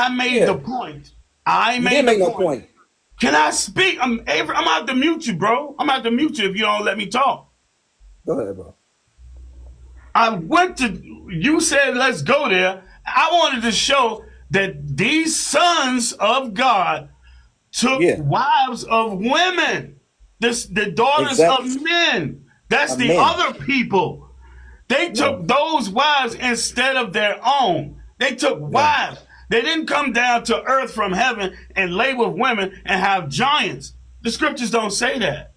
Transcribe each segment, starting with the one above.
I made Yeah. the point. I You made didn't make the no point. point. Can I speak? I'm gonna have to mute you, bro. I'm gonna have to mute you if you don't let me talk. Go ahead, bro. I went to, you said let's go there. I wanted to show that these sons of God took Yeah. wives of women, the daughters of Exactly. men. That's the Amen. other people. They Yeah. took those wives instead of their own. They took Yeah. wives. They didn't come down to earth from heaven and lay with women and have giants. The scriptures don't say that.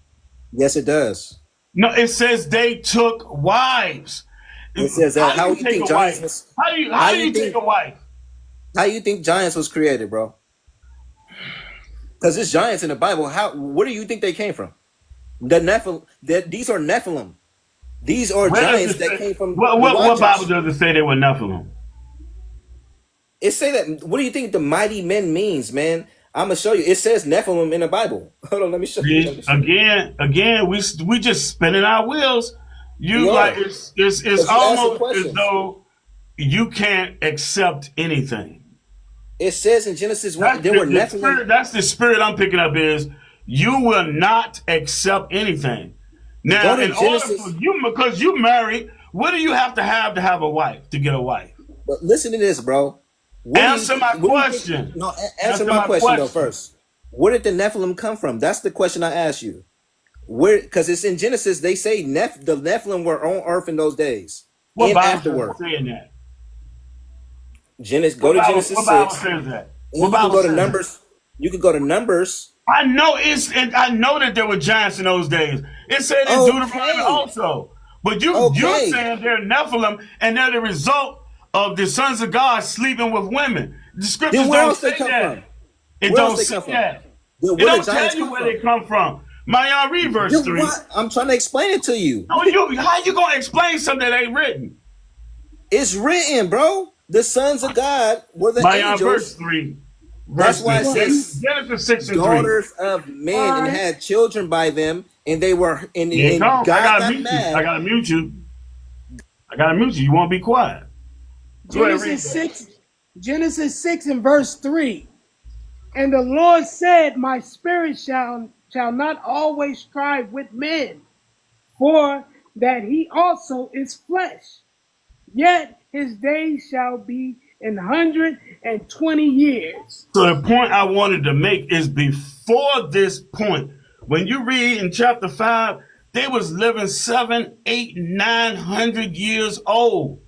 Yes, it does. No, it says they took wives. It says that. How do How you you take think a wife? giants was? How do you take a wife? How you think giants was created, bro? Because there's giants in the Bible. How? Where do you think they came from? The Nephilim. These are Nephilim. These are Where does giants it that say? came from the What Bible Watchers. does it say they were Nephilim? It say that. What do you think the mighty men means, man? I'm gonna show you. It says Nephilim in the Bible. Hold on, let me show you. Let See, me show you. again, we just spinning our wheels. We You are. like it's Because you asking almost as questions. though you can't accept anything. It says in Genesis 1, That's there were the Nephilim. spirit. That's the spirit I'm picking up. Is you will not accept anything. Go Now, to in order for Genesis. you, because you married, what do you have to have a wife to get a wife? But listen to this, bro. Answer my What do you think? question. No, answer Answer my my question though question. first. Where did the Nephilim come from? That's the question I asked you. Where? Because it's in Genesis. They say the Nephilim were on Earth in those days What and Bible says afterward. saying that? Genesis. Go to Genesis What Bible 6, says that? and What you can Bible go to says that? Numbers. You can go to Numbers. And I know that there were giants in those days. It said in Deuteronomy Okay. also. But you're Okay. saying they're Nephilim and they're the result of the sons of God sleeping with women. The scriptures Then where don't else they say come that. from? It Where else don't they say come from? that. Then It where the don't tell giants you come where from? they come from. My read verse Then 3. what? I'm trying to explain it to you. No, how you gonna explain something that ain't written? It's written, bro. The sons of God were the My verse angels. 3. That's Verse why 3. it says Genesis 6 and 3. daughters of men and All right. had children by them, and they were Here it and comes. I God gotta got mute you. I mad. gotta mute you. I gotta mute you. You won't be quiet. Go ahead, read Genesis that. 6, Genesis 6 and verse 3. And the Lord said, my spirit shall not always strive with men, for that he also is flesh. Yet his days shall be 120 years. So the point I wanted to make is before this point, when you read in chapter 5, they was living 7, 8, 900 years old.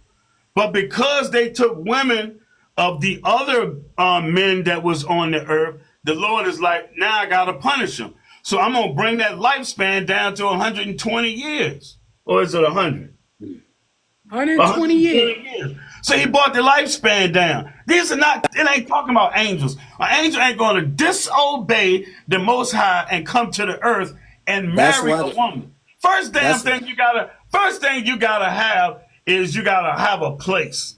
But because they took women of the other men that was on the earth, the Lord is like, now I got to punish them. So I'm going to bring that lifespan down to 120 years. Or is it 100? 120 years. years. So he brought the lifespan down. These are not, it ain't talking about angels. An angel ain't going to disobey the Most High and come to the earth and That's marry why. a woman. First thing you gotta have is you gotta have a place.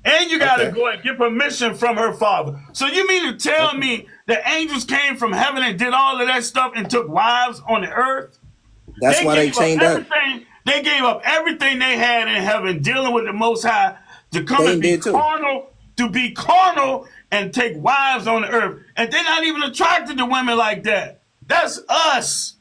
And you gotta Okay. go and get permission from her father. So you mean to tell me the angels came from heaven and did all of that stuff and took wives on the earth? That's why they gave up chained up. everything. They gave up everything they had in heaven, dealing with the Most High, to come They and be did too. carnal, and take wives on the earth. And they're not even attracted to women like that. That's us.